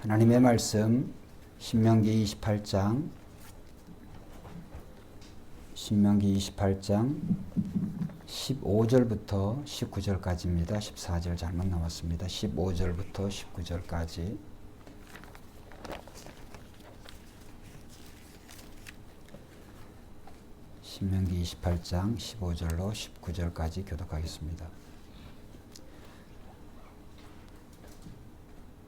하나님의 말씀 신명기 28장 15절부터 19절까지입니다. 14절 잘못 나왔습니다. 15절부터 19절까지 신명기 28장 15절로 19절까지 교독하겠습니다.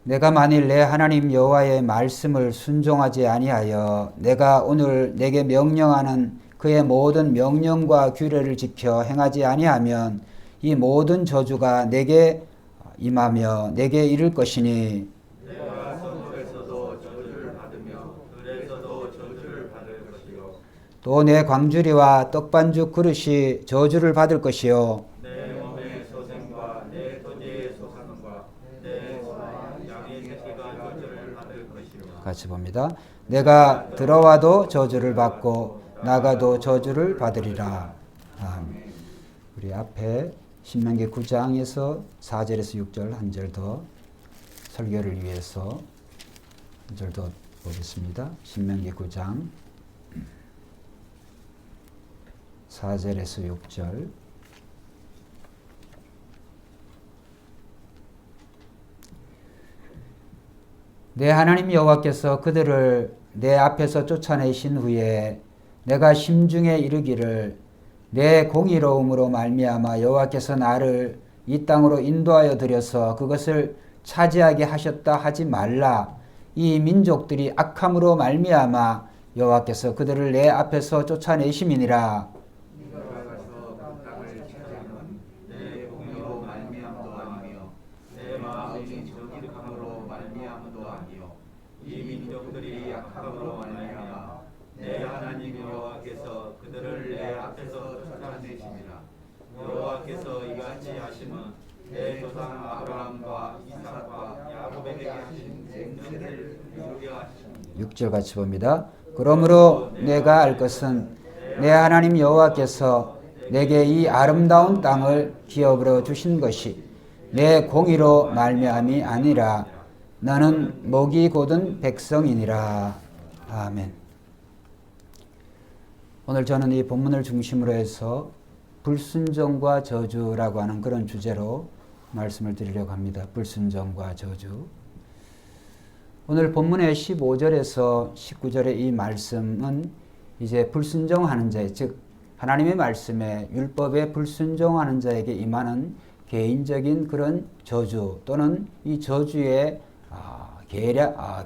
내가 만일 내 하나님 여호와의 말씀을 순종하지 아니하여 내가 오늘 내게 명령하는 그의 모든 명령과 규례를 지켜 행하지 아니하면 이 모든 저주가 내게 임하며 내게 이를 것이니 내가 성읍에서도 저주를 받으며 들에서도 저주를 받을 것이요 또 내 광주리와 떡반죽 그릇이 저주를 받을 것이요 내 몸의 소생과 내 토지의 소산과 내 소와 양의 새끼가 저주를 받을 것이요 같이 봅니다. 내가 들어와도 저주를 받고 나가도 저주를 받으리라. 아멘. 우리 앞에 신명기 9장에서 4절에서 6절 한 절 더 설교를 위해서 한 절 더 보겠습니다. 신명기 9장 4절에서 6절 내 하나님 여호와께서 그들을 내 앞에서 쫓아내신 후에 내가 심중에 이르기를 내 공의로움으로 말미암아 여호와께서 나를 이 땅으로 인도하여 들여서 그것을 차지하게 하셨다 하지 말라. 이 민족들이 악함으로 말미암아 여호와께서 그들을 내 앞에서 쫓아내심이니라. 네가 가서 그 땅을 차지하면 내 공의로 말미암도 아니며 내 마음이 정직함으로 말미암도 아니요 이 민족들이 악함으로 말미암아 내 하나님 여호와께서 그들을 내 앞에서 쫓아내심이라. 여호와께서 이같이 하심은 내 조상 아브라함과 이삭과 야곱에게 하신 맹세를 이루게 하심이니 6절 같이 봅니다. 그러므로 내가 알 것은 내 하나님 여호와께서 내게 이 아름다운 땅을 기업으로 주신 것이 내 공의로 말미암이 아니라 너는 목이 곧은 백성이니라. 아멘. 오늘 저는 이 본문을 중심으로 해서 불순종과 저주라고 하는 그런 주제로 말씀을 드리려고 합니다. 불순종과 저주. 오늘 본문의 15절에서 19절의 이 말씀은 이제 불순종하는 자, 즉 하나님의 말씀에 율법에 불순종하는 자에게 임하는 개인적인 그런 저주 또는 이 저주의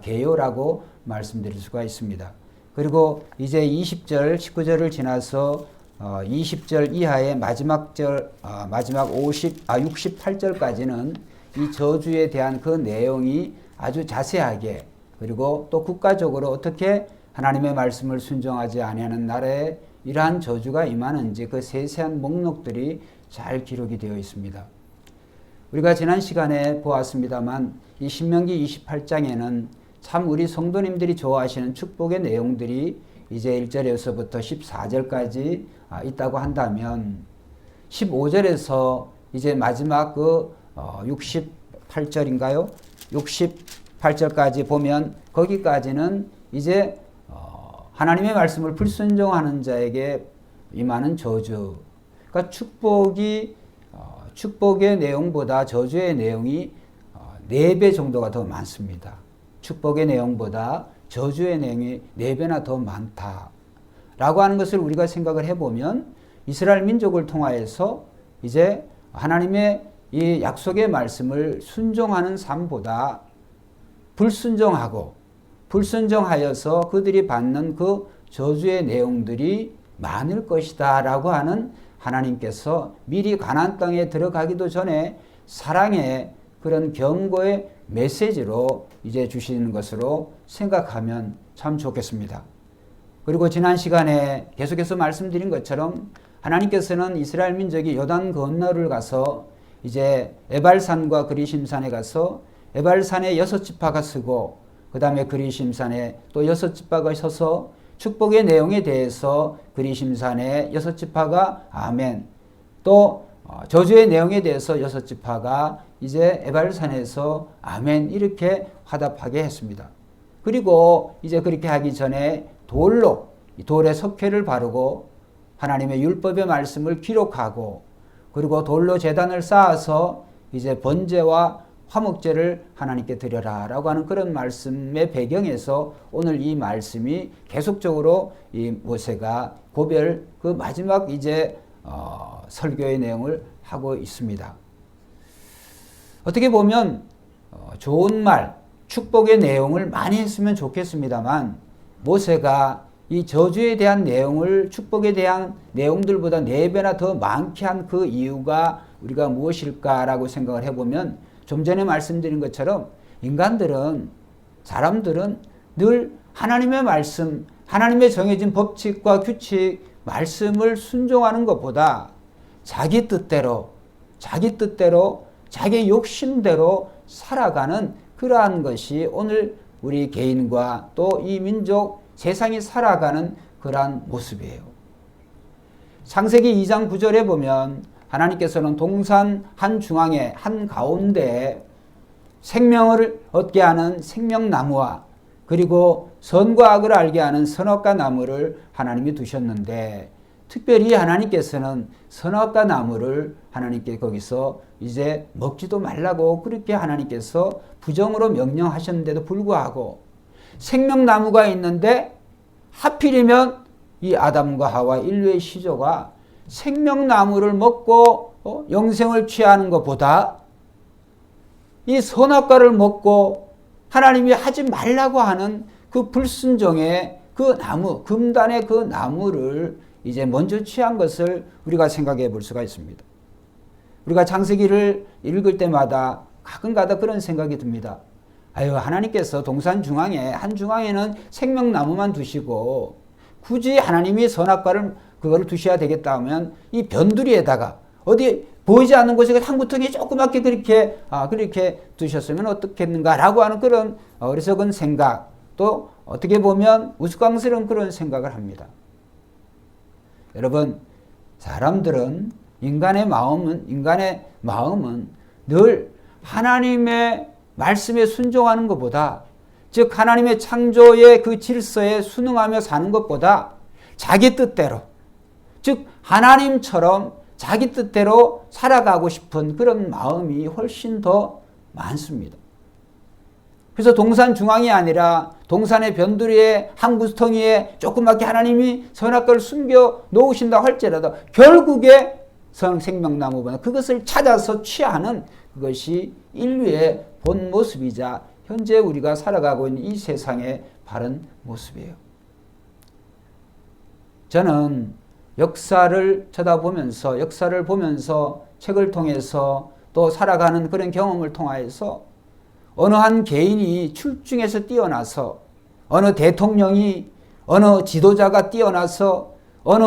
개요라고 말씀드릴 수가 있습니다. 그리고 이제 20절, 19절을 지나서 20절 이하의 마지막 68절까지는 이 저주에 대한 그 내용이 아주 자세하게 그리고 또 국가적으로 어떻게 하나님의 말씀을 순종하지 아니하는 나라에 이러한 저주가 임하는지 그 세세한 목록들이 잘 기록이 되어 있습니다. 우리가 지난 시간에 보았습니다만 이 신명기 28장에는 참 우리 성도님들이 좋아하시는 축복의 내용들이 이제 1절에서부터 14절까지 있다고 한다면 15절에서 이제 마지막 그 68절인가요? 68절까지 보면 거기까지는 이제 하나님의 말씀을 불순종하는 자에게 임하는 저주. 그러니까 축복의 내용보다 저주의 내용이 4배 정도가 더 많습니다. 축복의 내용보다 저주의 내용이 4배나 더 많다라고 하는 것을 우리가 생각을 해보면 이스라엘 민족을 통하여서 이제 하나님의 이 약속의 말씀을 순종하는 삶보다 불순종하여서 그들이 받는 그 저주의 내용들이 많을 것이다 라고 하는 하나님께서 미리 가나안 땅에 들어가기도 전에 사랑의 그런 경고의 메시지로 이제 주시는 것으로 생각하면 참 좋겠습니다. 그리고 지난 시간에 계속해서 말씀드린 것처럼 하나님께서는 이스라엘 민족이 요단 건너를 가서 이제 에발산과 그리심산에 가서 에발산에 6지파가 서고 그 다음에 그리심산에 또 6지파가 서서 축복의 내용에 대해서 그리심산에 6지파가 아멘 또 저주의 내용에 대해서 6지파가 이제 에발산에서 아멘 이렇게 화답하게 했습니다. 그리고 이제 그렇게 하기 전에 돌에 석회를 바르고 하나님의 율법의 말씀을 기록하고 그리고 돌로 제단을 쌓아서 이제 번제와 화목제를 하나님께 드려라 라고 하는 그런 말씀의 배경에서 오늘 이 말씀이 계속적으로 이 모세가 고별 그 마지막 이제 설교의 내용을 하고 있습니다. 어떻게 보면 좋은 말, 축복의 내용을 많이 했으면 좋겠습니다만 모세가 이 저주에 대한 내용을 축복에 대한 내용들보다 4배나 더 많게 한 그 이유가 우리가 무엇일까라고 생각을 해보면 좀 전에 말씀드린 것처럼 사람들은 늘 하나님의 말씀, 하나님의 정해진 법칙과 규칙, 말씀을 순종하는 것보다 자기 뜻대로, 자기 욕심대로 살아가는 그러한 것이 오늘 우리 개인과 또 이 민족, 세상이 살아가는 그러한 모습이에요. 창세기 2장 9절에 보면 하나님께서는 동산 한중앙에 한가운데에 생명을 얻게 하는 생명나무와 그리고 선과 악을 알게 하는 선악과 나무를 하나님이 두셨는데 특별히 하나님께서는 선악과 나무를 하나님께 거기서 이제 먹지도 말라고 그렇게 하나님께서 부정으로 명령하셨는데도 불구하고 생명나무가 있는데 하필이면 이 아담과 하와 인류의 시조가 생명나무를 먹고 영생을 취하는 것보다 이 선악과를 먹고 하나님이 하지 말라고 하는 그 불순종의 그 나무, 금단의 그 나무를 이제 먼저 취한 것을 우리가 생각해 볼 수가 있습니다. 우리가 창세기를 읽을 때마다 가끔가다 그런 생각이 듭니다. 하나님께서 동산 중앙에 한중앙에는 생명나무만 두시고 굳이 하나님이 선악과를 그거를 두셔야 되겠다 하면 이 변두리에다가 어디 보이지 않는 곳에 한 구덩이 조그맣게 그렇게 두셨으면 어떻겠는가라고 하는 그런 어리석은 생각, 또 어떻게 보면 우스꽝스러운 그런 생각을 합니다. 여러분, 사람들은 인간의 마음은 늘 하나님의 말씀에 순종하는 것보다, 즉 하나님의 창조의 그 질서에 순응하며 사는 것보다 자기 뜻대로, 즉 하나님처럼 자기 뜻대로 살아가고 싶은 그런 마음이 훨씬 더 많습니다. 그래서 동산 중앙이 아니라 동산의 변두리에 한 구덩이에 조그맣게 하나님이 선악과를 숨겨 놓으신다고 할지라도 결국에 생명나무보다 그것을 찾아서 취하는 그것이 인류의 본 모습이자 현재 우리가 살아가고 있는 이 세상의 바른 모습이에요. 저는 역사를 쳐다보면서, 역사를 보면서, 책을 통해서 또 살아가는 그런 경험을 통하여서 어느 한 개인이 출중해서 뛰어나서, 어느 대통령이, 어느 지도자가 뛰어나서, 어느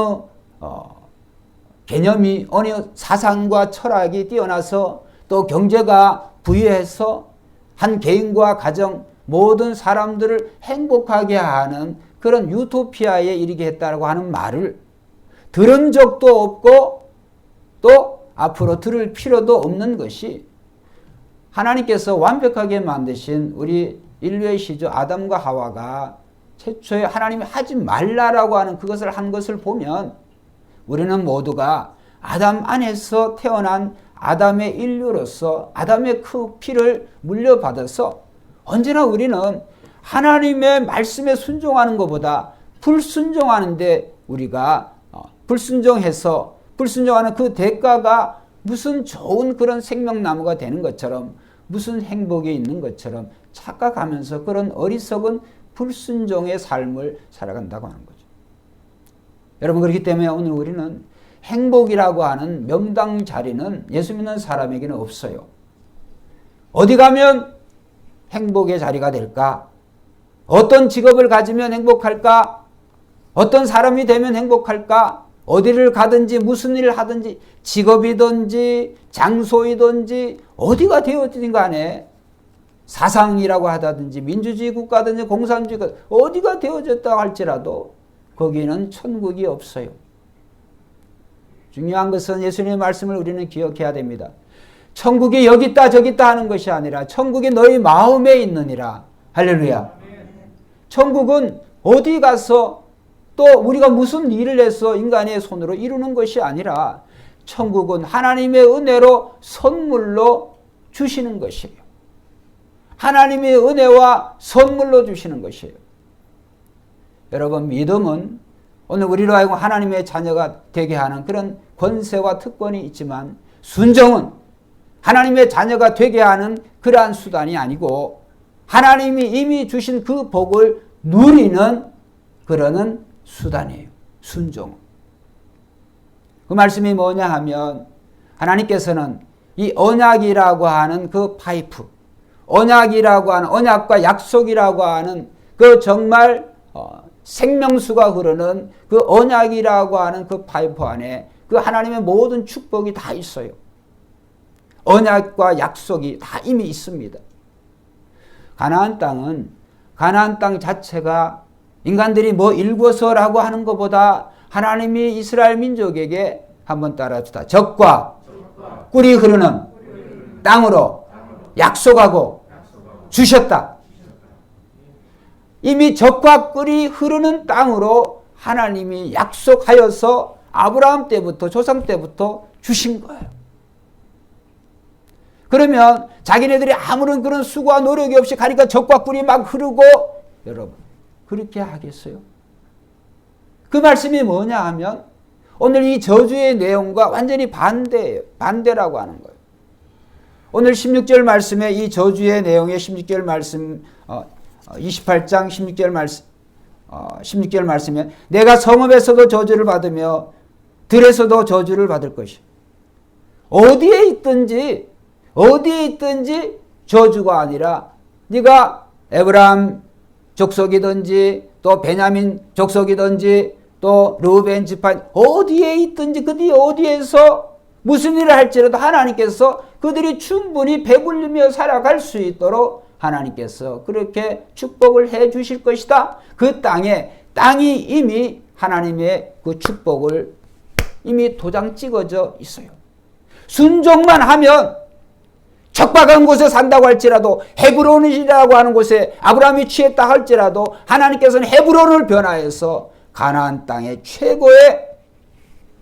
개념이, 어느 사상과 철학이 뛰어나서, 또 경제가 부유해서 한 개인과 가정, 모든 사람들을 행복하게 하는 그런 유토피아에 이르게 했다고 하는 말을 들은 적도 없고 또 앞으로 들을 필요도 없는 것이 하나님께서 완벽하게 만드신 우리 인류의 시조 아담과 하와가 최초에 하나님이 하지 말라라고 하는 그것을 한 것을 보면 우리는 모두가 아담 안에서 태어난 아담의 인류로서 아담의 그 피를 물려받아서 언제나 우리는 하나님의 말씀에 순종하는 것보다 불순종하는데 우리가 불순종하는 그 대가가 무슨 좋은 그런 생명나무가 되는 것처럼 무슨 행복이 있는 것처럼 착각하면서 그런 어리석은 불순종의 삶을 살아간다고 하는 거죠. 여러분, 그렇기 때문에 오늘 우리는 행복이라고 하는 명당 자리는 예수 믿는 사람에게는 없어요. 어디 가면 행복의 자리가 될까? 어떤 직업을 가지면 행복할까? 어떤 사람이 되면 행복할까? 어디를 가든지 무슨 일을 하든지 직업이든지 장소이든지 어디가 되어지든 간에 사상이라고 하다든지 민주주의 국가든지 공산주의 국가 어디가 되어졌다고 할지라도 거기에는 천국이 없어요. 중요한 것은 예수님의 말씀을 우리는 기억해야 됩니다. 천국이 여기 있다 저기 있다 하는 것이 아니라 천국이 너희 마음에 있느니라. 할렐루야. 천국은 어디 가서 또 우리가 무슨 일을 해서 인간의 손으로 이루는 것이 아니라 천국은 하나님의 은혜로 선물로 주시는 것이에요. 하나님의 은혜와 선물로 주시는 것이에요. 여러분, 믿음은 오늘 우리로 하여금 하나님의 자녀가 되게 하는 그런 권세와 특권이 있지만, 순종은 하나님의 자녀가 되게 하는 그러한 수단이 아니고 하나님이 이미 주신 그 복을 누리는 그러는 수단이에요. 순종. 그 말씀이 뭐냐 하면, 하나님께서는 이 언약이라고 하는 그 파이프, 언약이라고 하는, 언약과 약속이라고 하는 그 정말 생명수가 흐르는 그 언약이라고 하는 그 파이프 안에 그 하나님의 모든 축복이 다 있어요. 언약과 약속이 다 이미 있습니다. 가나안 땅은, 가나안 땅 자체가 인간들이 뭐 일궈서라고 하는 것보다 하나님이 이스라엘 민족에게 한번 따라주다 적과 꿀이 흐르는 땅으로 약속하고 주셨다. 이미 적과 꿀이 흐르는 땅으로 하나님이 약속하여서 아브라함 때부터, 조상 때부터 주신 거예요. 그러면 자기네들이 아무런 그런 수고와 노력이 없이 가니까 적과 꿀이 막 흐르고, 여러분 그렇게 하겠어요? 그 말씀이 뭐냐 하면 오늘 이 저주의 내용과 완전히 반대예요. 반대라고 하는 거예요. 오늘 16절 말씀에 이 저주의 내용의 16절 말씀 28장 16절 말씀 16절 말씀에 내가 성읍에서도 저주를 받으며 들에서도 저주를 받을 것이. 어디에 있든지 저주가 아니라 네가 에브라임 족속이든지 또 베냐민 족속이든지 또 르우벤 지파 어디에 있든지 그들이 어디에서 무슨 일을 할지라도 하나님께서 그들이 충분히 배불리며 살아갈 수 있도록 하나님께서 그렇게 축복을 해 주실 것이다. 그 땅이 이미 하나님의 그 축복을 이미 도장 찍어져 있어요. 순종만 하면 척박한 곳에 산다고 할지라도, 헤브론이라고 하는 곳에 아브라함이 취했다 할지라도 하나님께서는 헤브론을 변화해서 가나안 땅의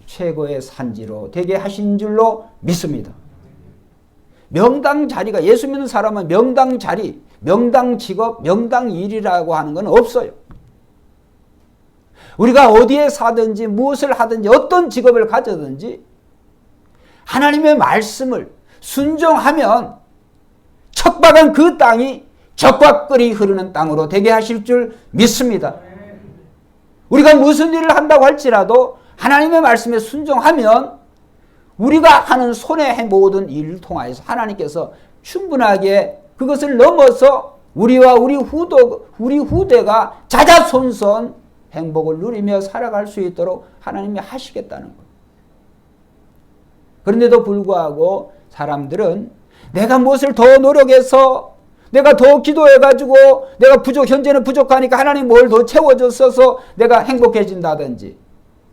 최고의 산지로 되게 하신 줄로 믿습니다. 명당 자리가, 예수 믿는 사람은 명당 자리, 명당 직업, 명당 일이라고 하는 건 없어요. 우리가 어디에 사든지 무엇을 하든지 어떤 직업을 가져든지 하나님의 말씀을 순종하면 척박한 그 땅이 적과 꿀이 흐르는 땅으로 되게 하실 줄 믿습니다. 우리가 무슨 일을 한다고 할지라도 하나님의 말씀에 순종하면 우리가 하는 손의 모든 일을 통하여서 하나님께서 충분하게 그것을 넘어서 우리와 우리 후대가 자자손손 행복을 누리며 살아갈 수 있도록 하나님이 하시겠다는 거예요. 그런데도 불구하고 사람들은 내가 무엇을 더 노력해서, 내가 더 기도해가지고 내가 현재는 부족하니까 하나님 뭘 더 채워줬어서 내가 행복해진다든지,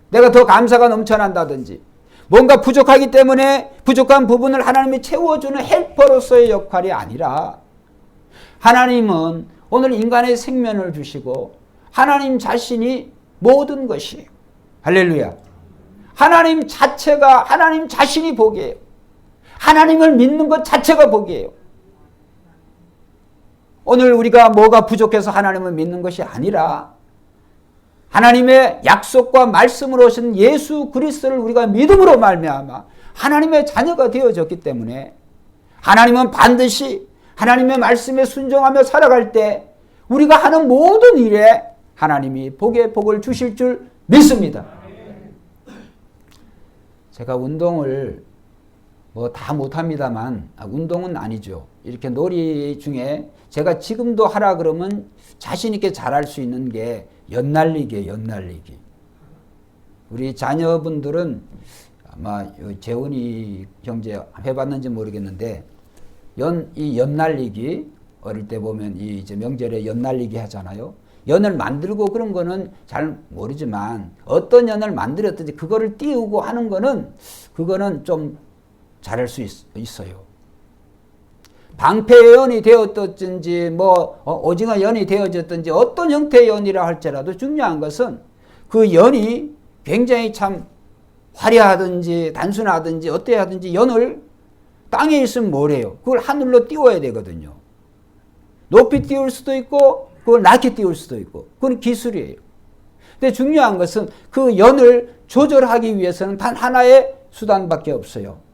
내가 더 감사가 넘쳐난다든지, 뭔가 부족하기 때문에 부족한 부분을 하나님이 채워주는 헬퍼로서의 역할이 아니라, 하나님은 오늘 인간의 생명을 주시고 하나님 자신이 모든 것이에요. 할렐루야. 하나님 자체가, 하나님 자신이 복이에요. 하나님을 믿는 것 자체가 복이에요. 오늘 우리가 뭐가 부족해서 하나님을 믿는 것이 아니라 하나님의 약속과 말씀으로 오신 예수 그리스도를 우리가 믿음으로 말미암아 하나님의 자녀가 되어졌기 때문에 하나님은 반드시 하나님의 말씀에 순종하며 살아갈 때 우리가 하는 모든 일에 하나님이 복의 복을 주실 줄 믿습니다. 제가 운동을 뭐 다 못합니다만, 운동은 아니죠. 이렇게 놀이 중에 제가 지금도 하라 그러면 자신 있게 잘할 수 있는 게 연날리기예요. 연날리기. 우리 자녀분들은 아마 재훈이 형제 해봤는지 모르겠는데 이 연날리기 어릴 때 보면 이제 명절에 연날리기 하잖아요. 연을 만들고 그런 거는 잘 모르지만 어떤 연을 만들었든지 그거를 띄우고 하는 거는 그거는 좀 잘할 수 있어요. 방패 연이 되었든지 뭐 오징어 연이 되어졌든지 어떤 형태의 연이라 할지라도 중요한 것은 그 연이 굉장히 참 화려하든지 단순하든지 어떻게 하든지 연을 땅에 있으면 뭐래요? 그걸 하늘로 띄워야 되거든요. 높이 띄울 수도 있고 그걸 낮게 띄울 수도 있고 그건 기술이에요. 근데 중요한 것은 그 연을 조절하기 위해서는 단 하나의 수단밖에 없어요.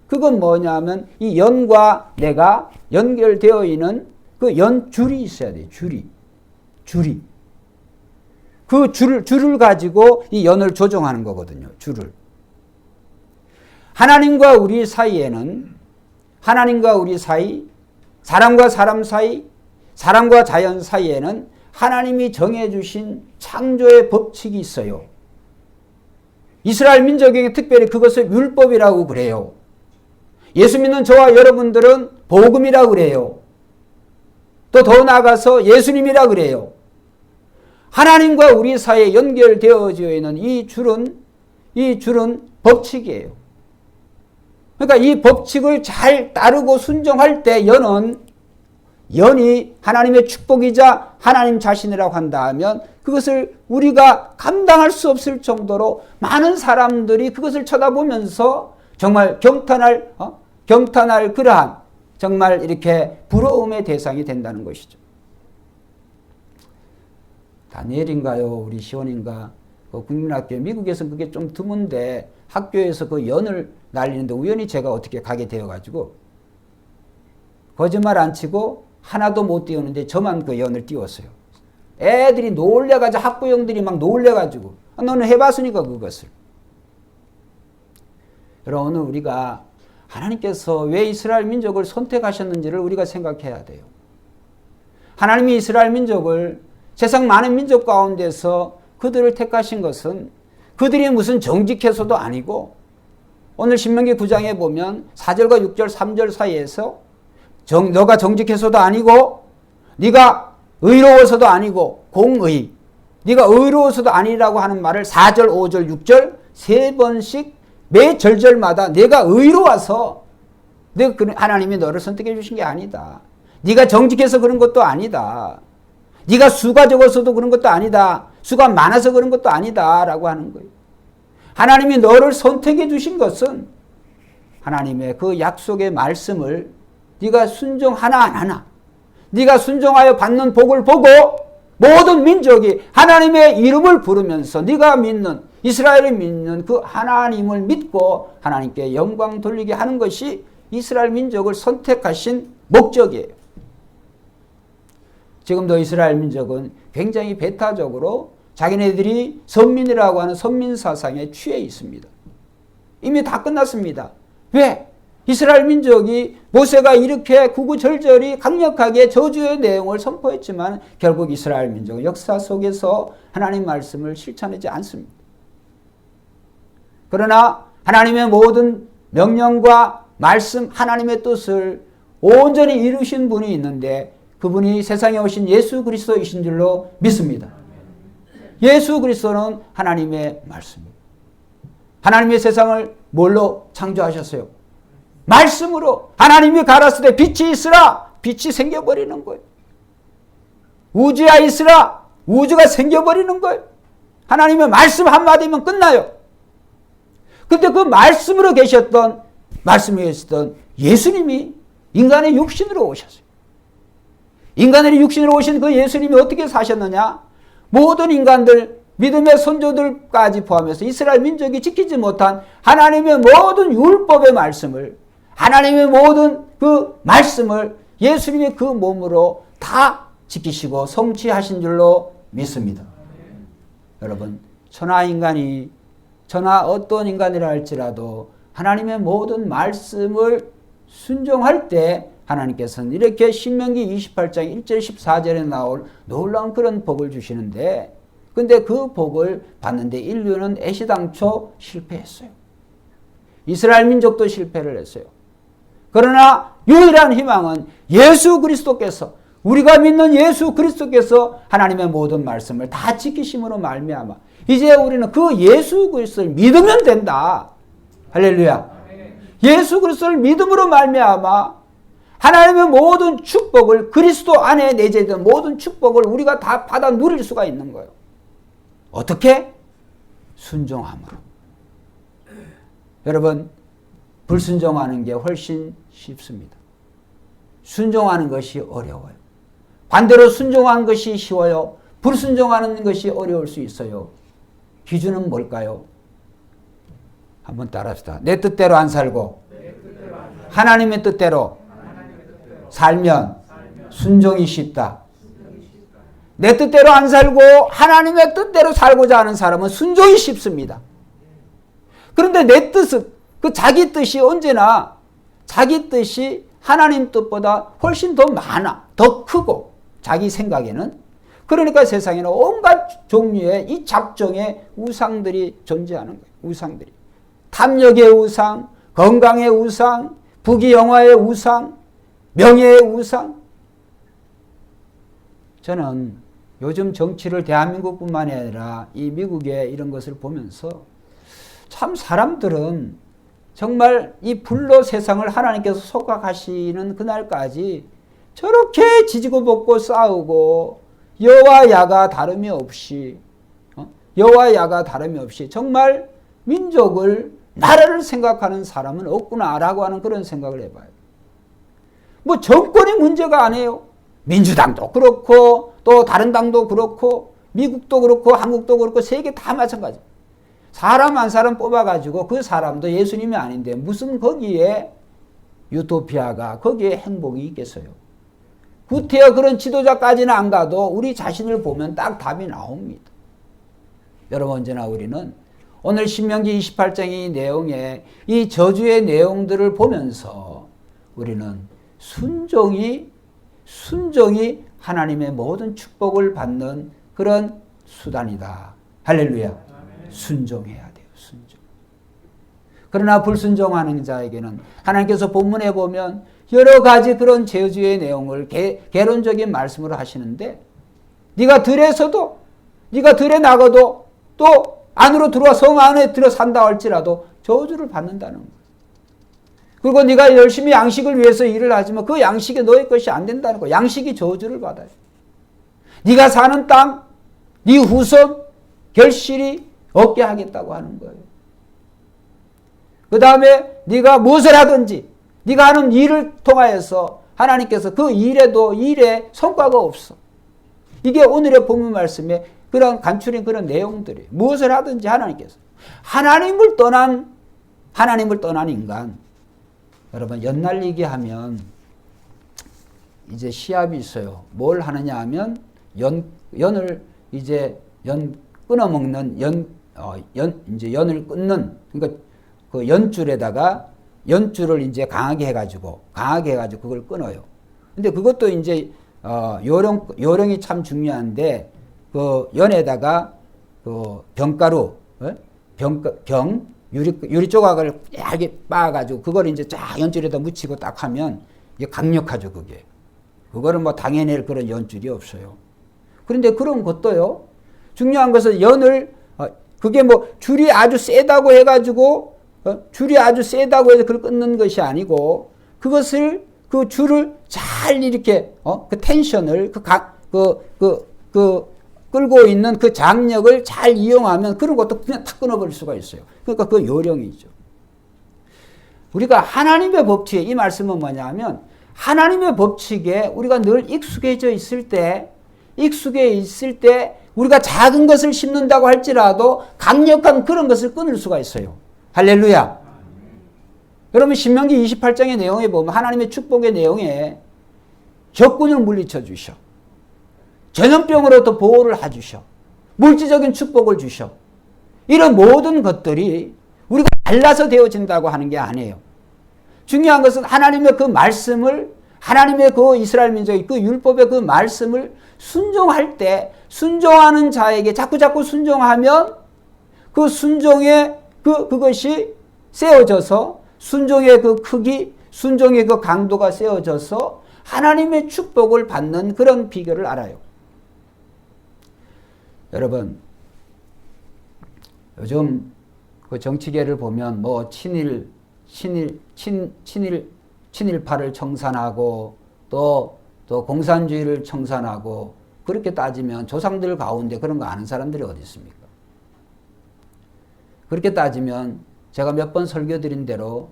그건 뭐냐면 이 연과 내가 연결되어 있는 그 연줄이 있어야 돼요. 줄이. 그 줄을 가지고 이 연을 조정하는 거거든요. 줄을. 하나님과 우리 사이에는 하나님과 우리 사이, 사람과 사람 사이, 사람과 자연 사이에는 하나님이 정해주신 창조의 법칙이 있어요. 이스라엘 민족에게 특별히 그것을 율법이라고 그래요. 예수 믿는 저와 여러분들은 복음이라고 그래요. 또 더 나아가서 예수님이라고 그래요. 하나님과 우리 사이에 연결되어져 있는 이 줄은 법칙이에요. 그러니까 이 법칙을 잘 따르고 순종할 때 연이 하나님의 축복이자 하나님 자신이라고 한다면 그것을 우리가 감당할 수 없을 정도로 많은 사람들이 그것을 쳐다보면서 정말 경탄할 그러한 정말 이렇게 부러움의 대상이 된다는 것이죠. 다니엘인가요? 우리 시온인가? 그 국민학교 미국에서는 그게 좀 드문데 학교에서 그 연을 날리는데 우연히 제가 어떻게 가게 되어가지고 거짓말 안 치고 하나도 못 띄우는데 저만 그 연을 띄웠어요. 애들이 놀래가지고 학부형들이 막 놀래가지고 너는 해봤으니까 그것을. 여러분 오늘 우리가 하나님께서 왜 이스라엘 민족을 선택하셨는지를 우리가 생각해야 돼요. 하나님이 이스라엘 민족을 세상 많은 민족 가운데서 그들을 택하신 것은 그들이 무슨 정직해서도 아니고 오늘 신명기 9장에 보면 4절과 6절 3절 사이에서 너가 정직해서도 아니고 네가 의로워서도 아니고 공의 네가 의로워서도 아니라고 하는 말을 4절 5절 6절 세 번씩 매 절절마다 내가 의로워서 하나님이 너를 선택해 주신 게 아니다. 네가 정직해서 그런 것도 아니다. 네가 수가 적어서도 그런 것도 아니다. 수가 많아서 그런 것도 아니다 라고 하는 거예요. 하나님이 너를 선택해 주신 것은 하나님의 그 약속의 말씀을 네가 순종하나 안 하나 네가 순종하여 받는 복을 보고 모든 민족이 하나님의 이름을 부르면서 네가 믿는 이스라엘이 믿는 그 하나님을 믿고 하나님께 영광 돌리게 하는 것이 이스라엘 민족을 선택하신 목적이에요. 지금도 이스라엘 민족은 굉장히 배타적으로 자기네들이 선민이라고 하는 선민 사상에 취해 있습니다. 이미 다 끝났습니다. 왜? 이스라엘 민족이 모세가 이렇게 구구절절히 강력하게 저주의 내용을 선포했지만 결국 이스라엘 민족은 역사 속에서 하나님 말씀을 실천하지 않습니다. 그러나 하나님의 모든 명령과 말씀, 하나님의 뜻을 온전히 이루신 분이 있는데 그분이 세상에 오신 예수 그리스도이신 줄로 믿습니다. 예수 그리스도는 하나님의 말씀입니다. 하나님의 세상을 뭘로 창조하셨어요? 말씀으로. 하나님이 가라사대 때 빛이 있으라. 빛이 생겨버리는 거예요. 우주야 있으라. 우주가 생겨버리는 거예요. 하나님의 말씀 한마디면 끝나요. 근데 그 말씀으로 계셨던 예수님이 인간의 육신으로 오셨어요. 인간의 육신으로 오신 그 예수님이 어떻게 사셨느냐? 모든 인간들, 믿음의 선조들까지 포함해서 이스라엘 민족이 지키지 못한 하나님의 모든 율법의 말씀을, 하나님의 모든 그 말씀을 예수님이 그 몸으로 다 지키시고 성취하신 줄로 믿습니다. 여러분, 천하 어떤 인간이라 할지라도 하나님의 모든 말씀을 순종할 때 하나님께서는 이렇게 신명기 28장 1절 14절에 나올 놀라운 그런 복을 주시는데 근데 그 복을 받는데 인류는 애시당초 실패했어요. 이스라엘 민족도 실패를 했어요. 그러나 유일한 희망은 예수 그리스도께서 우리가 믿는 예수 그리스도께서 하나님의 모든 말씀을 다 지키심으로 말미암아 이제 우리는 그 예수 그리스도를 믿으면 된다. 할렐루야. 예수 그리스도를 믿음으로 말미암아 하나님의 모든 축복을 그리스도 안에 내재된 모든 축복을 우리가 다 받아 누릴 수가 있는 거예요. 어떻게? 순종함으로. 여러분, 불순종하는 게 훨씬 쉽습니다. 순종하는 것이 어려워요. 반대로 순종하는 것이 쉬워요. 불순종하는 것이 어려울 수 있어요. 기준은 뭘까요? 한번 따라합시다. 내 뜻대로 안 살고 하나님의 뜻대로 살면 순종이 쉽다. 내 뜻대로 안 살고 하나님의 뜻대로 살고자 하는 사람은 순종이 쉽습니다. 그런데 내 뜻은 그 자기 뜻이 언제나 자기 뜻이 하나님 뜻보다 훨씬 더 많아. 더 크고 자기 생각에는. 그러니까 세상에는 온갖 종류의 이 잡종의 우상들이 존재하는 거예요. 우상들이. 탐욕의 우상, 건강의 우상, 부귀영화의 우상, 명예의 우상. 저는 요즘 정치를 대한민국뿐만 아니라 이 미국의 이런 것을 보면서 참 사람들은 정말 이 불로 세상을 하나님께서 속박하시는 그날까지 저렇게 지지고 볶고 싸우고 여와 야가 다름이 없이 정말 민족을 나라를 생각하는 사람은 없구나라고 하는 그런 생각을 해봐요. 뭐 정권이 문제가 아니에요. 민주당도 그렇고 또 다른 당도 그렇고 미국도 그렇고 한국도 그렇고 세계 다 마찬가지. 사람 한 사람 뽑아가지고 그 사람도 예수님이 아닌데 무슨 거기에 유토피아가 거기에 행복이 있겠어요. 구태여 그런 지도자까지는 안 가도 우리 자신을 보면 딱 답이 나옵니다. 여러분 언제나 우리는 오늘 신명기 28장의 내용에 이 저주의 내용들을 보면서 우리는 순종이 하나님의 모든 축복을 받는 그런 수단이다. 할렐루야. 순종해야 돼요. 순종. 그러나 불순종하는 자에게는 하나님께서 본문에 보면 여러 가지 그런 저주의 내용을 개론적인 말씀으로 하시는데 네가 들에서도 네가 들에 나가도 또 안으로 들어와 성 안에 들어 산다 할지라도 저주를 받는다는 거예요. 그리고 네가 열심히 양식을 위해서 일을 하지만 그 양식이 너의 것이 안 된다는 거예요. 양식이 저주를 받아요. 네가 사는 땅, 네 후손 결실이 없게 하겠다고 하는 거예요. 그 다음에 네가 무엇을 하든지 네가 하는 일을 통하여서 하나님께서 그 일에 성과가 없어. 이게 오늘의 본문 말씀에 그런 간추린 그런 내용들이에요. 무엇을 하든지 하나님께서. 하나님을 떠난 인간. 여러분, 연날리기 하면 이제 시합이 있어요. 뭘 하느냐 하면 연을 이제 끊어먹는 이제 연을 끊는, 그러니까 그 연줄을 이제 강하게 해가지고 그걸 끊어요. 근데 그것도 이제 요령이 참 중요한데 그 연에다가 그 병가루, 유리 조각을 얇게 빻아가지고 그걸 이제 쫙 연줄에다 묻히고 딱 하면 이게 강력하죠, 그게. 그거는 뭐 당해낼 그런 연줄이 없어요. 그런데 그런 것도요, 중요한 것은 그게 뭐 줄이 아주 세다고 해가지고 그걸 끊는 것이 아니고 그것을 그 줄을 잘 이렇게 그 텐션을 끌고 있는 그 장력을 잘 이용하면 그런 것도 그냥 탁 끊어버릴 수가 있어요. 그러니까 그 요령이죠. 우리가 하나님의 법칙에 이 말씀은 뭐냐면 하나님의 법칙에 우리가 늘 익숙해 있을 때 우리가 작은 것을 심는다고 할지라도 강력한 그런 것을 끊을 수가 있어요. 할렐루야. 여러분 신명기 28장의 내용에 보면 하나님의 축복의 내용에 적군을 물리쳐 주셔. 전염병으로부터 보호를 해주셔. 물질적인 축복을 주셔. 이런 모든 것들이 우리가 달라서 되어진다고 하는 게 아니에요. 중요한 것은 하나님의 그 말씀을, 하나님의 그 이스라엘 민족의 그 율법의 그 말씀을 순종할 때, 순종하는 자에게 자꾸 순종하면 그 순종의 그것이 세워져서 순종의 그 크기, 순종의 그 강도가 세워져서 하나님의 축복을 받는 그런 비결을 알아요. 여러분, 요즘 그 정치계를 보면 뭐 친일파를 청산하고 또 공산주의를 청산하고 그렇게 따지면 조상들 가운데 그런 거 아는 사람들이 어디 있습니까? 그렇게 따지면 제가 몇 번 설교드린 대로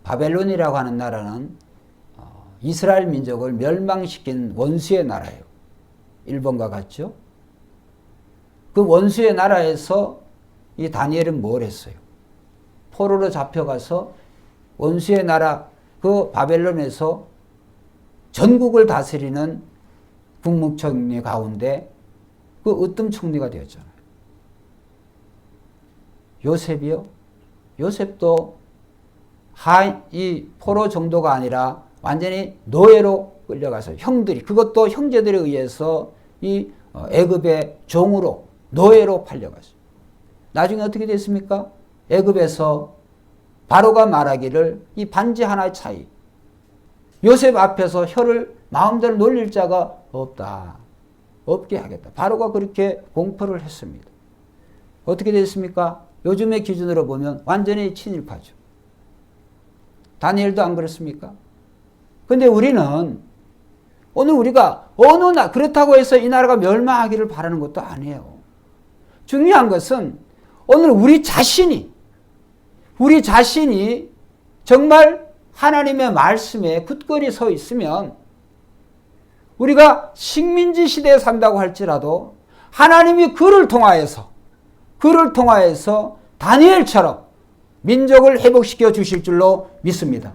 바벨론이라고 하는 나라는 이스라엘 민족을 멸망시킨 원수의 나라예요. 일본과 같죠? 그 원수의 나라에서 이 다니엘은 뭘 했어요? 포로로 잡혀가서 원수의 나라 그 바벨론에서 전국을 다스리는 국무총리 가운데 그 으뜸 총리가 되었잖아요. 요셉이요? 요셉도 이 포로 정도가 아니라 완전히 노예로 끌려가서 형들이, 그것도 형제들에 의해서 이 애굽의 종으로 노예로 팔려갔어요. 나중에 어떻게 됐습니까? 애굽에서 바로가 말하기를 이 반지 하나의 차이, 요셉 앞에서 혀를 마음대로 놀릴 자가 없다. 없게 하겠다. 바로가 그렇게 공포를 했습니다. 어떻게 됐습니까? 요즘의 기준으로 보면 완전히 친일파죠. 다니엘도 안 그렇습니까? 근데 우리는 오늘 우리가 그렇다고 해서 이 나라가 멸망하기를 바라는 것도 아니에요. 중요한 것은 오늘 우리 자신이 정말 하나님의 말씀에 굳건히 서 있으면 우리가 식민지 시대에 산다고 할지라도 하나님이 그를 통하여서 다니엘처럼 민족을 회복시켜 주실 줄로 믿습니다.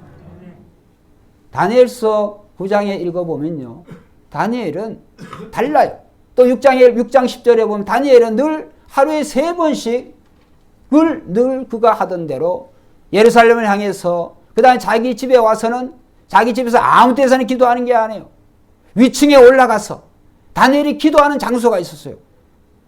다니엘서 9장에 읽어보면요. 다니엘은 달라요. 또 6장 10절에 보면 다니엘은 늘 하루에 3번씩 늘 그가 하던 대로 예루살렘을 향해서 그 다음에 자기 집에 와서는 자기 집에서 아무 데서는 기도하는 게 아니에요. 위층에 올라가서 다니엘이 기도하는 장소가 있었어요.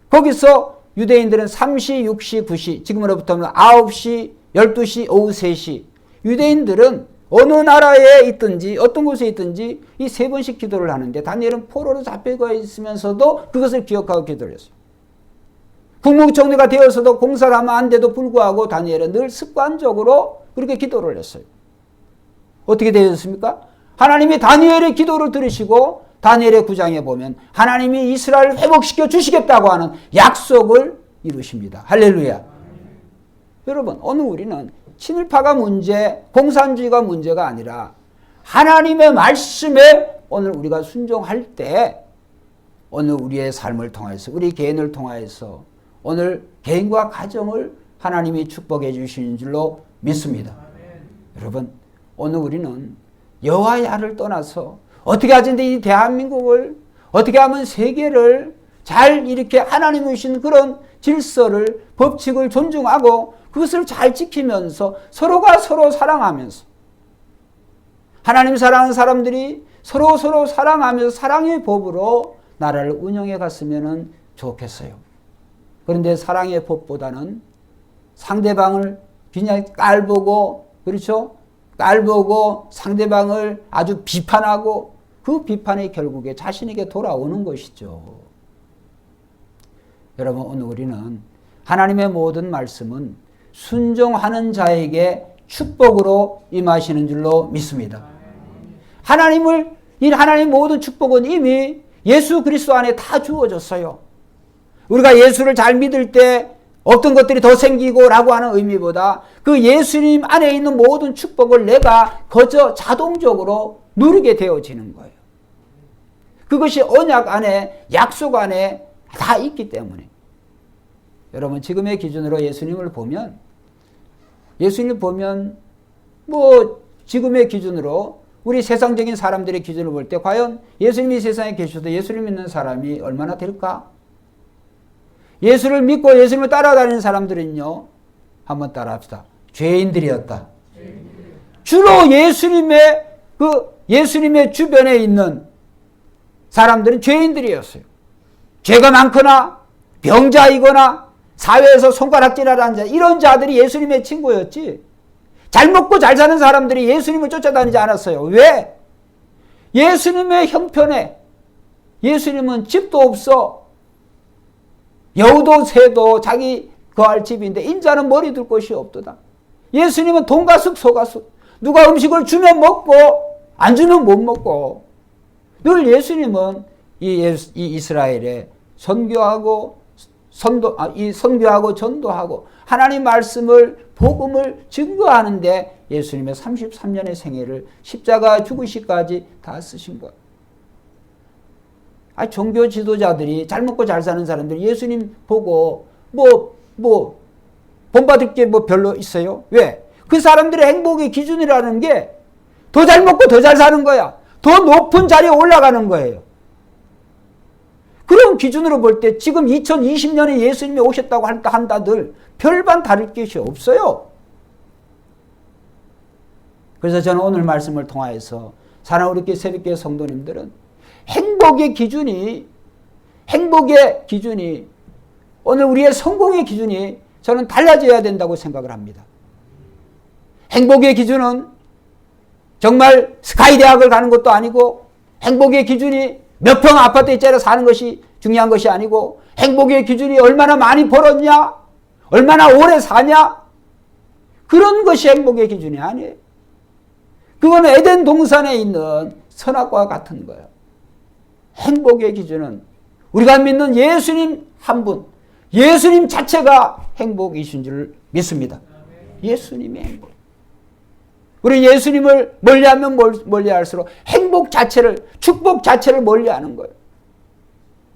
거기서 유대인들은 3시, 6시, 9시, 지금으로부터는 9시, 12시, 오후 3시. 유대인들은 어느 나라에 있든지 어떤 곳에 있든지 이 3번씩 기도를 하는데 다니엘은 포로로 잡혀가 있으면서도 그것을 기억하고 기도를 했어요. 국무총리가 되어서도 공사를 하면 안 돼도 불구하고 다니엘은 늘 습관적으로 그렇게 기도를 했어요. 어떻게 되었습니까? 하나님이 다니엘의 기도를 들으시고 다니엘의 9장에 보면 하나님이 이스라엘을 회복시켜 주시겠다고 하는 약속을 이루십니다. 할렐루야. 여러분, 오늘 우리는 친일파가 문제, 공산주의가 문제가 아니라 하나님의 말씀에 오늘 우리가 순종할 때 오늘 우리의 삶을 통해서 우리 개인을 통해서 오늘 개인과 가정을 하나님이 축복해 주시는 줄로 믿습니다. 여러분, 오늘 우리는 여와 야를 떠나서 어떻게 하든지 이 대한민국을 어떻게 하면 세계를 잘 이렇게 하나님이 주신 그런 질서를 법칙을 존중하고 그것을 잘 지키면서 서로가 서로 사랑하면서 하나님 사랑하는 사람들이 서로 사랑하면서 사랑의 법으로 나라를 운영해 갔으면 좋겠어요. 그런데 사랑의 법보다는 상대방을 그냥 깔보고, 그렇죠? 깔보고 상대방을 아주 비판하고 그 비판이 결국에 자신에게 돌아오는 것이죠. 여러분, 오늘 우리는 하나님의 모든 말씀은 순종하는 자에게 축복으로 임하시는 줄로 믿습니다. 하나님의 모든 축복은 이미 예수 그리스도 안에 다 주어졌어요. 우리가 예수를 잘 믿을 때 어떤 것들이 더 생기고 라고 하는 의미보다 그 예수님 안에 있는 모든 축복을 내가 거저 자동적으로 누리게 되어지는 거예요. 그것이 언약 안에, 약속 안에 다 있기 때문에. 여러분, 지금의 기준으로 예수님을 보면 지금의 기준으로 우리 세상적인 사람들의 기준을 볼 때 과연 예수님이 세상에 계셔도 예수를 믿는 사람이 얼마나 될까? 예수를 믿고 예수님을 따라다니는 사람들은요, 한번 따라합시다. 죄인들이었다. 주로 예수님의 주변에 있는 사람들은 죄인들이었어요. 죄가 많거나 병자이거나 사회에서 손가락질하는 자, 이런 자들이 예수님의 친구였지. 잘 먹고 잘 사는 사람들이 예수님을 쫓아다니지 않았어요. 왜? 예수님의 형편에 예수님은 집도 없어. 여우도 새도 자기 거할 집인데 인자는 머리 둘 곳이 없도다. 예수님은 돈가숙 소가숙. 누가 음식을 주면 먹고 안 주면 못 먹고. 늘 예수님은 이 이스라엘에 선교하고 전도하고 하나님 말씀을 복음을 증거하는데 예수님의 33년의 생애를 십자가 죽으시까지 다 쓰신 거예요. 종교 지도자들이 잘 먹고 잘 사는 사람들이 예수님 보고 본받을 게 별로 있어요? 왜? 그 사람들의 행복의 기준이라는 게 더 잘 먹고 더 잘 사는 거야. 더 높은 자리에 올라가는 거예요. 그런 기준으로 볼 때 지금 2020년에 예수님이 오셨다고 한다들 별반 다를 것이 없어요. 그래서 저는 오늘 말씀을 통하여서 사랑하는 우리 새벽교회 성도님들은 행복의 기준이 오늘 우리의 성공의 기준이 저는 달라져야 된다고 생각을 합니다. 행복의 기준은 정말 스카이 대학을 가는 것도 아니고 행복의 기준이 몇 평 아파트에 짜려 사는 것이 중요한 것이 아니고 행복의 기준이 얼마나 많이 벌었냐? 얼마나 오래 사냐? 그런 것이 행복의 기준이 아니에요. 그거는 에덴 동산에 있는 선악과와 같은 거예요. 행복의 기준은 우리가 믿는 예수님 한 분, 예수님 자체가 행복이신 줄 믿습니다. 예수님의 행복. 우리 예수님을 멀리하면 멀리할수록 행복 자체를, 축복 자체를 멀리하는 거예요.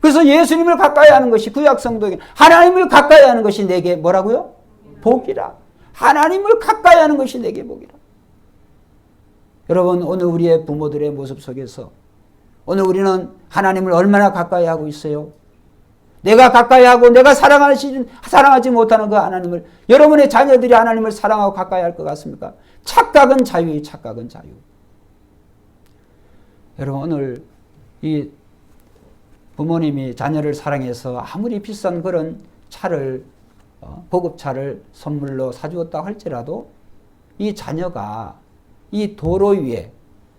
그래서 예수님을 가까이 하는 것이 구약 성도에게 하나님을 가까이 하는 것이 내게 뭐라고요? 복이라. 하나님을 가까이 하는 것이 내게 복이라. 여러분 오늘 우리의 부모들의 모습 속에서 오늘 우리는 하나님을 얼마나 가까이 하고 있어요? 내가 가까이 하고 내가 사랑하지 못하는 그 하나님을 여러분의 자녀들이 하나님을 사랑하고 가까이 할 것 같습니까? 착각은 자유예요. 착각은 자유. 여러분 오늘 이 부모님이 자녀를 사랑해서 아무리 비싼 그런 차를 고급차를 선물로 사주었다 할지라도 이 자녀가 이 도로 위에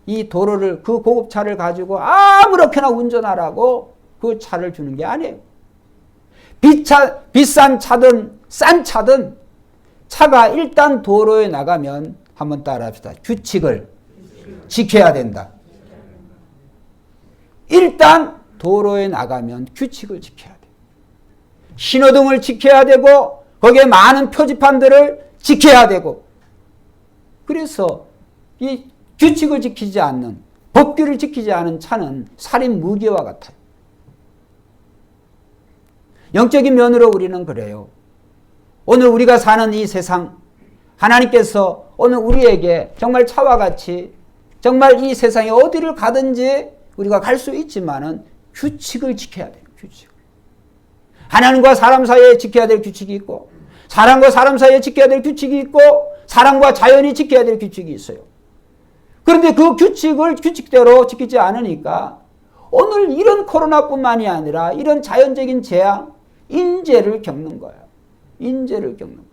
이 도로를 그 고급차를 가지고 아무렇게나 운전하라고 그 차를 주는 게 아니에요. 비싼 차든 싼 차든 차가 일단 도로에 나가면 한번 따라합시다. 규칙을 지켜야 된다. 일단 도로에 나가면 규칙을 지켜야 돼. 신호등을 지켜야 되고 거기에 많은 표지판들을 지켜야 되고 그래서 이 규칙을 지키지 않는 법규를 지키지 않은 차는 살인 무기와 같아요. 영적인 면으로 우리는 그래요. 오늘 우리가 사는 이 세상 하나님께서 오늘 우리에게 정말 차와 같이 정말 이 세상에 어디를 가든지 우리가 갈 수 있지만은 규칙을 지켜야 돼요. 규칙. 하나님과 사람 사이에 지켜야 될 규칙이 있고 사람과 사람 사이에 지켜야 될 규칙이 있고 사람과 자연이 지켜야 될 규칙이 있어요. 그런데 그 규칙을 규칙대로 지키지 않으니까 오늘 이런 코로나뿐만이 아니라 이런 자연적인 재앙, 인재를 겪는 거예요. 인재를 겪는 거예요.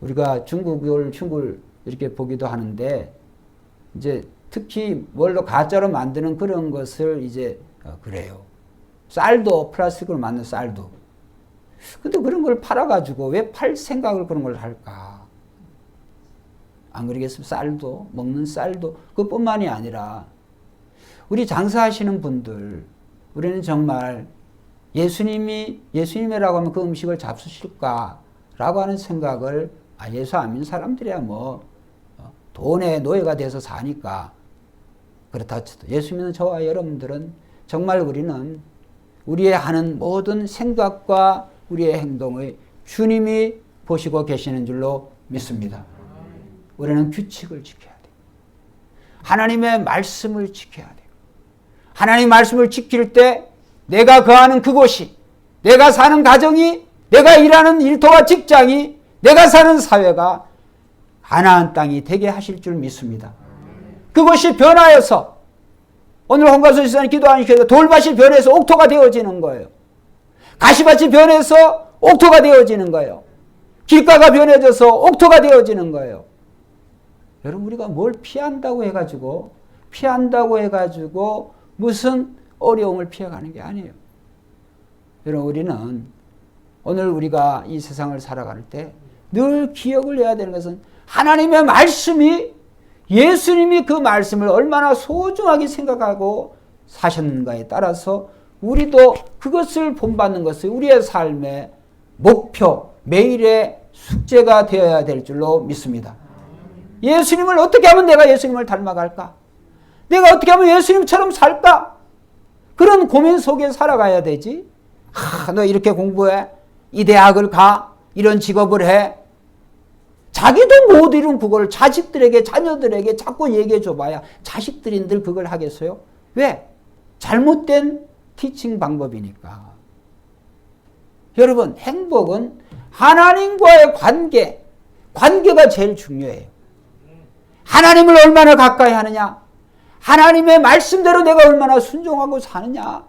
우리가 중국을 이렇게 보기도 하는데 이제 특히 뭘로 가짜로 만드는 그런 것을 이제 그래요. 쌀도 플라스틱으로 만든 쌀도. 근데 그런 걸 팔아가지고 왜 팔 생각을 그런 걸 할까? 안 그러겠습니까? 쌀도, 먹는 쌀도, 그것뿐만이 아니라, 우리 장사하시는 분들, 우리는 정말 예수님이라고 하면 그 음식을 잡수실까? 라고 하는 생각을, 예수 안 믿는 사람들이야 돈의 노예가 돼서 사니까, 그렇다 쳐도. 예수 믿는 저와 여러분들은 정말 우리는 우리의 하는 모든 생각과 우리의 행동을 주님이 보시고 계시는 줄로 믿습니다. 우리는 규칙을 지켜야 돼요. 하나님의 말씀을 지켜야 돼요. 하나님의 말씀을 지킬 때 내가 거하는 그곳이, 내가 사는 가정이, 내가 일하는 일터와 직장이, 내가 사는 사회가 가나안 땅이 되게 하실 줄 믿습니다. 그것이 변화해서 오늘 홍가수 지사님 기도하니까 돌밭이 변해서 옥토가 되어지는 거예요. 가시밭이 변해서 옥토가 되어지는 거예요. 길가가 변해져서 옥토가 되어지는 거예요. 여러분, 우리가 뭘 피한다고 해가지고 무슨 어려움을 피해가는 게 아니에요. 여러분, 우리는 오늘 우리가 이 세상을 살아갈 때 늘 기억을 해야 되는 것은 하나님의 말씀이, 예수님이 그 말씀을 얼마나 소중하게 생각하고 사셨는가에 따라서 우리도 그것을 본받는 것이 우리의 삶의 목표, 매일의 숙제가 되어야 될 줄로 믿습니다. 예수님을 어떻게 하면 내가 예수님을 닮아갈까? 내가 어떻게 하면 예수님처럼 살까? 그런 고민 속에 살아가야 되지. 너 이렇게 공부해? 이 대학을 가? 이런 직업을 해? 자기도 못 이룬 그걸 자식들에게, 자녀들에게 자꾸 얘기해 줘봐야 자식들인들 그걸 하겠어요? 왜? 잘못된 티칭 방법이니까. 여러분, 행복은 하나님과의 관계가 제일 중요해요. 하나님을 얼마나 가까이 하느냐? 하나님의 말씀대로 내가 얼마나 순종하고 사느냐?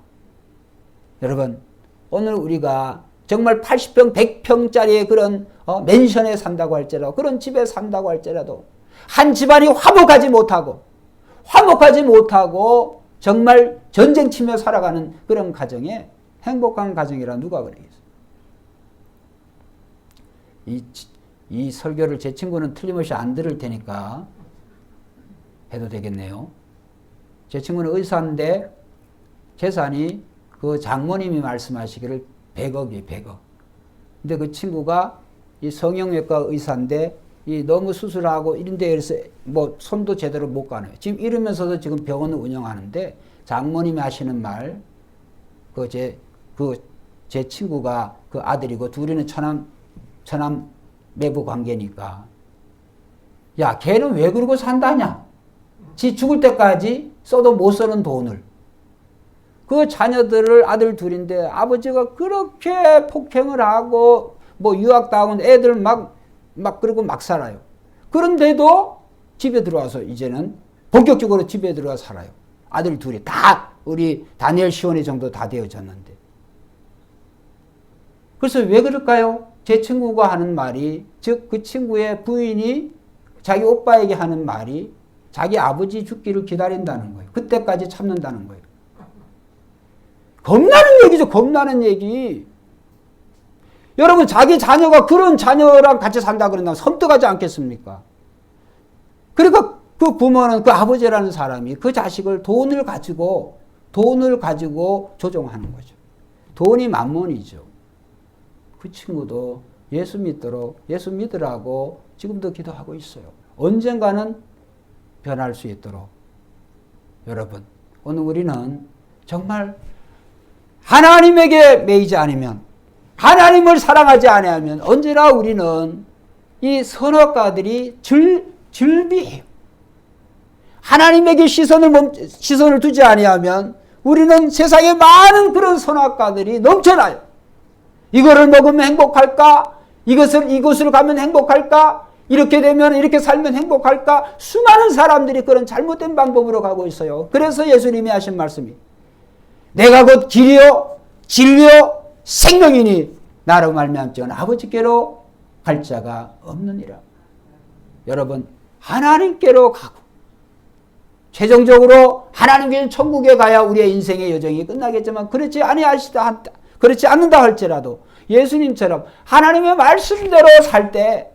여러분, 오늘 우리가 정말 80평, 100평짜리의 그런 맨션에 산다고 할지라도, 그런 집에 산다고 할지라도 한 집안이 화목하지 못하고 정말 전쟁 치며 살아가는 그런 가정에 행복한 가정이라 누가 그러겠어요? 이 설교를 제 친구는 틀림없이 안 들을 테니까 해도 되겠네요. 제 친구는 의사인데 재산이 그 장모님이 말씀하시기를 100억이에요, 100억. 근데 그 친구가 이 성형외과 의사인데 이 너무 수술하고 이런 데에서 뭐 손도 제대로 못 가네요. 지금 이러면서도 지금 병원을 운영하는데 장모님이 하시는 말, 제 친구가 그 아들이고 둘이는 처남 매부 관계니까. 야, 걔는 왜 그러고 산다냐? 지 죽을 때까지 써도 못 쓰는 돈을. 그 자녀들을 아들 둘인데 아버지가 그렇게 폭행을 하고 뭐 유학 다운 애들 그러고 막 살아요. 그런데도 집에 들어와서 이제는 본격적으로 집에 들어와 살아요. 아들 둘이 다 우리 다니엘 시온이 정도 다 되어졌는데. 그래서 왜 그럴까요? 제 친구가 하는 말이, 즉 그 친구의 부인이 자기 오빠에게 하는 말이 자기 아버지 죽기를 기다린다는 거예요. 그때까지 참는다는 거예요. 겁나는 얘기죠. 겁나는 얘기. 여러분, 자기 자녀가 그런 자녀랑 같이 산다 그런다면 섬뜩하지 않겠습니까? 그러니까 그 부모는, 그 아버지라는 사람이 그 자식을 돈을 가지고 조종하는 거죠. 돈이 만몬이죠. 그 친구도 예수 믿으라고 지금도 기도하고 있어요. 언젠가는 변할 수 있도록. 여러분, 오늘 우리는 정말 하나님에게 매이지 않으면, 하나님을 사랑하지 않으면 언제나 우리는 이 선악과들이 즐비해요. 하나님에게 시선을 두지 아니하면 우리는 세상에 많은 그런 선악과들이 넘쳐나요. 이거를 먹으면 행복할까? 이곳으로 가면 행복할까? 이렇게 되면, 이렇게 살면 행복할까? 수많은 사람들이 그런 잘못된 방법으로 가고 있어요. 그래서 예수님이 하신 말씀이, 내가 곧 길이요 진리요 생명이니 나로 말미암지는 아버지께로 갈 자가 없느니라. 여러분, 하나님께로 가고 최종적으로 하나님께 천국에 가야 우리의 인생의 여정이 끝나겠지만 그렇지 않는다 할지라도 예수님처럼 하나님의 말씀대로 살 때,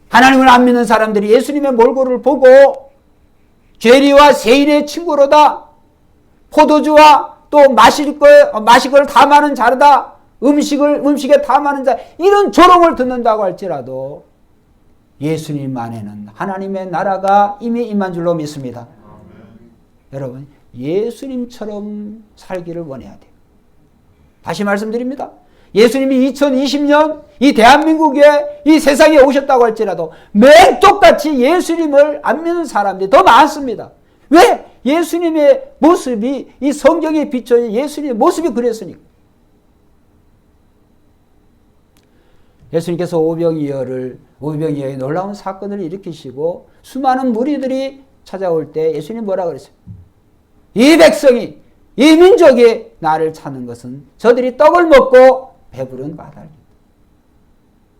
하나님을 안 믿는 사람들이 예수님의 몰골을 보고 죄리와 세일의 친구로다, 포도주와 또 마실 걸 탐하는 자르다, 음식에 탐하는 자, 이런 조롱을 듣는다고 할지라도 예수님 안에는 하나님의 나라가 이미 임한 줄로 믿습니다. 여러분, 예수님처럼 살기를 원해야 돼요. 다시 말씀드립니다. 예수님이 2020년 이 대한민국에, 이 세상에 오셨다고 할지라도 매일 똑같이 예수님을 안 믿는 사람들이 더 많습니다. 왜? 예수님의 모습이, 이 성경에 비춰진 예수님의 모습이 그랬으니까. 예수님께서 오병이어의 놀라운 사건을 일으키시고 수많은 무리들이 찾아올 때 예수님 뭐라 그랬어요? 이 백성이, 이 민족이 나를 찾는 것은 저들이 떡을 먹고 배부른 까닭이다.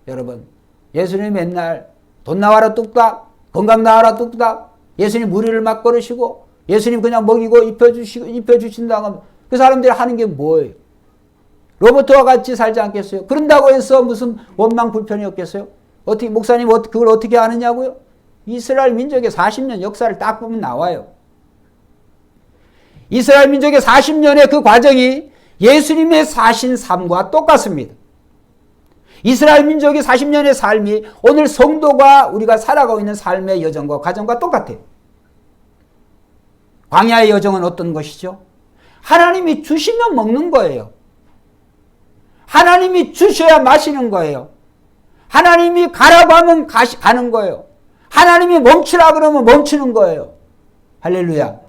여러분, 예수님 맨날 돈 나와라 뚝딱, 건강 나와라 뚝딱, 예수님 무리를 막 걸으시고 예수님 그냥 먹이고 입혀주신다고 그 사람들이 하는 게 뭐예요? 로봇과 같이 살지 않겠어요? 그런다고 해서 무슨 원망 불편이 없겠어요? 어떻게 목사님 그걸 어떻게 아느냐고요? 이스라엘 민족의 40년 역사를 딱 보면 나와요. 이스라엘 민족의 40년의 그 과정이 예수님의 사신 삶과 똑같습니다. 이스라엘 민족의 40년의 삶이 오늘 성도가 우리가 살아가고 있는 삶의 여정과 과정과 똑같아요. 광야의 여정은 어떤 것이죠? 하나님이 주시면 먹는 거예요. 하나님이 주셔야 마시는 거예요. 하나님이 가라고 하면 가는 거예요. 하나님이 멈추라 그러면 멈추는 거예요. 할렐루야.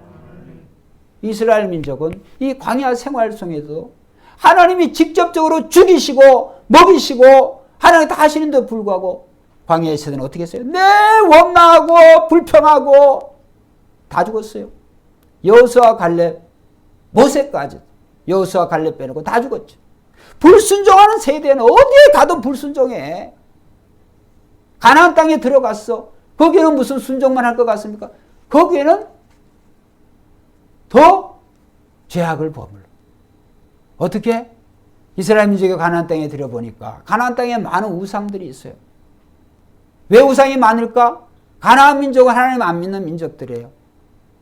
이스라엘 민족은 이 광야 생활 속에도 하나님이 직접적으로 죽이시고 먹이시고 하나님 다 하시는데도 불구하고 광야에서는 어떻게 했어요? 네, 원망하고 불평하고 다 죽었어요. 여호수아 갈렙 모세까지 여호수아 갈렙 빼놓고 다 죽었죠. 불순종하는 세대는 어디에 가도 불순종해. 가나안 땅에 들어갔어. 거기에는 무슨 순종만 할 것 같습니까? 거기에는 더 죄악을 버물러. 어떻게? 이스라엘 민족이 가나안 땅에 들어보니까 가나안 땅에 많은 우상들이 있어요. 왜 우상이 많을까? 가나안 민족은 하나님 안 믿는 민족들이에요.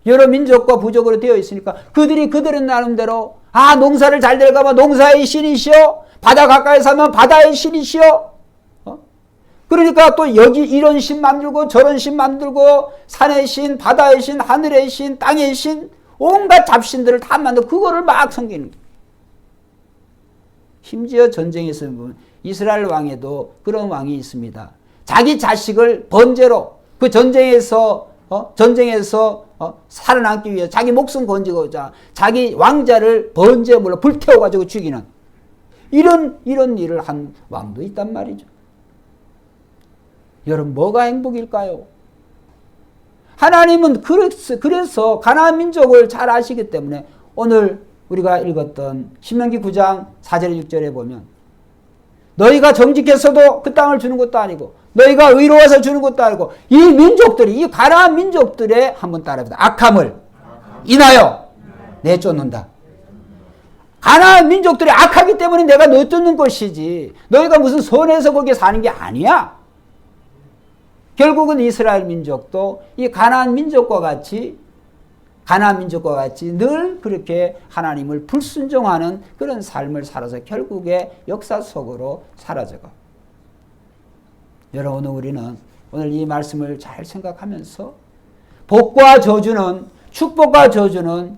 여러 민족과 부족으로 되어 있으니까 그들은 나름대로 농사를 잘 될까봐 농사의 신이시여, 바다 가까이 사면 바다의 신이시여. 그러니까 또 여기 이런 신 만들고 저런 신 만들고 산의 신, 바다의 신, 하늘의 신, 땅의 신, 온갖 잡신들을 다 만들고 그거를 막 섬기는 거예요. 심지어 전쟁에서 보면 이스라엘 왕에도 그런 왕이 있습니다. 자기 자식을 번제로 그 전쟁에서 살아남기 위해 자기 목숨 건지고자 자기 왕자를 번제물로 불태워가지고 죽이는 이런 일을 한 왕도 있단 말이죠. 여러분, 뭐가 행복일까요? 하나님은 그래서 가나안 민족을 잘 아시기 때문에 오늘 우리가 읽었던 신명기 9장 4절에 6절에 보면 너희가 정직했어도 그 땅을 주는 것도 아니고 너희가 의로워서 주는 것도 아니고 이 민족들이, 이 가나안 민족들의 한번 따라해보자. 악함을 인하여 내쫓는다. 가나안 민족들이 악하기 때문에 내가 내쫓는 것이지 너희가 무슨 선해서 거기에 사는 게 아니야. 결국은 이스라엘 민족도 이 가나안 민족과 같이 늘 그렇게 하나님을 불순종하는 그런 삶을 살아서 결국에 역사 속으로 사라져가. 여러분, 우리는 오늘 이 말씀을 잘 생각하면서 복과 저주는, 축복과 저주는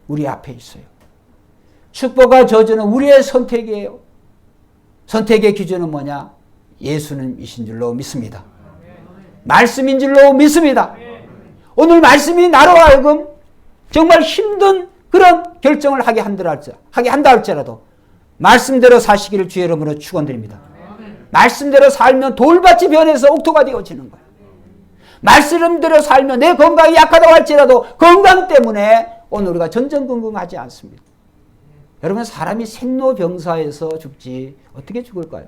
우리 앞에 있어요. 축복과 저주는 우리의 선택이에요. 선택의 기준은 뭐냐? 예수님이신 줄로 믿습니다. 말씀인 줄로 믿습니다. 오늘 말씀이 나로 하여금 정말 힘든 그런 결정을 하게 한다 할지라도 말씀대로 사시기를 주의 이름으로 축원드립니다. 말씀대로 살면 돌밭이 변해서 옥토가 되어지는 거예요. 말씀대로 살면 내 건강이 약하다고 할지라도 건강 때문에 오늘 우리가 전전긍긍하지 않습니다. 여러분, 사람이 생로병사에서 죽지 어떻게 죽을까요?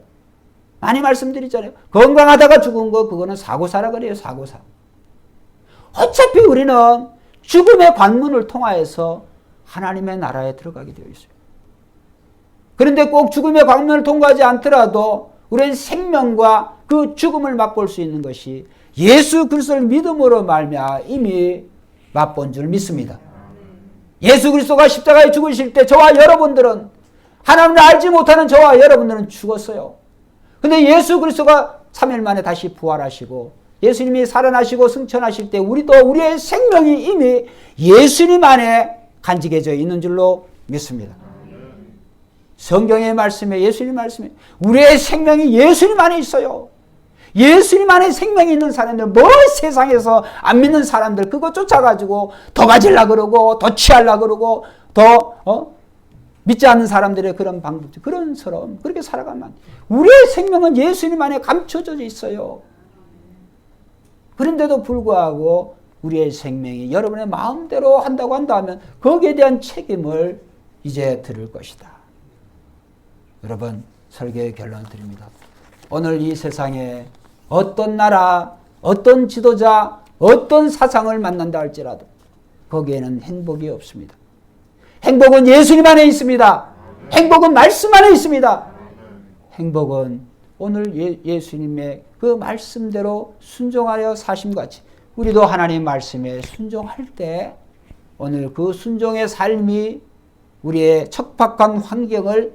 많이 말씀드리잖아요. 건강하다가 죽은 거 그거는 사고사라 그래요. 사고사. 어차피 우리는 죽음의 관문을 통하여서 하나님의 나라에 들어가게 되어 있어요. 그런데 꼭 죽음의 관문을 통과하지 않더라도 우리는 생명과 그 죽음을 맛볼 수 있는 것이 예수 그리스도를 믿음으로 말미암아 이미 맛본 줄 믿습니다. 예수 그리스도가 십자가에 죽으실 때 저와 여러분들은, 하나님을 알지 못하는 저와 여러분들은 죽었어요. 근데 예수 그리스도가 3일 만에 다시 부활하시고 예수님이 살아나시고 승천하실 때 우리도 우리의 생명이 이미 예수님 안에 간직해져 있는 줄로 믿습니다. 성경의 말씀에, 예수님 말씀에 우리의 생명이 예수님 안에 있어요. 예수님 안에 생명이 있는 사람들, 뭐 세상에서 안 믿는 사람들 그거 쫓아가지고 더 가지려고 그러고 더 취하려고 그러고 더 믿지 않는 사람들의 그런 방법, 그런처럼 그렇게 살아가면 안 돼요. 우리의 생명은 예수님 안에 감춰져 있어요. 그런데도 불구하고 우리의 생명이 여러분의 마음대로 한다고 한다면 거기에 대한 책임을 이제 들을 것이다. 여러분, 설교의 결론 드립니다. 오늘 이 세상에 어떤 나라, 어떤 지도자, 어떤 사상을 만난다 할지라도 거기에는 행복이 없습니다. 행복은 예수님 안에 있습니다. 행복은 말씀 안에 있습니다. 행복은 오늘 예수님의 그 말씀대로 순종하여 사심같이 우리도 하나님 말씀에 순종할 때 오늘 그 순종의 삶이 우리의 척박한 환경을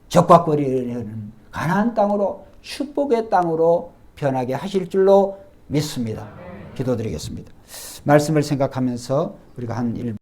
적박거리는 가나안 땅으로 축복의 땅으로 변하게 하실 줄로 믿습니다. 기도드리겠습니다. 말씀을 생각하면서 우리가 한 1분